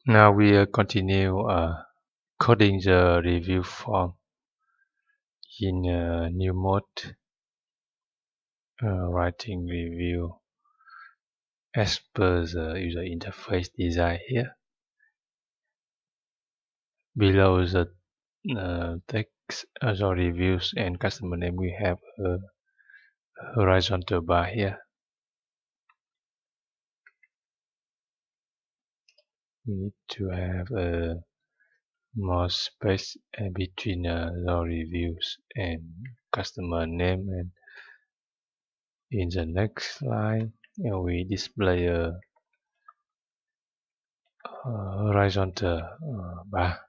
Now we continue coding the review form in new mode, writing review as per the user interface design here. Below the text the reviews and customer name, we have a horizontal bar here. We need to have a more space between the reviews and customer name, and in the next line we display a horizontal bar.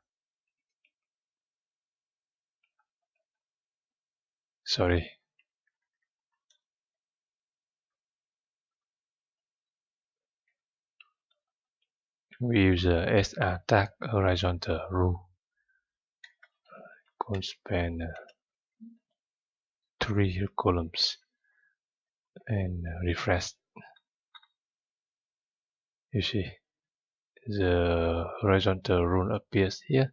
Sorry. We use a SR tag horizontal rule. Could span 3 columns and refresh. You see the horizontal rule appears here.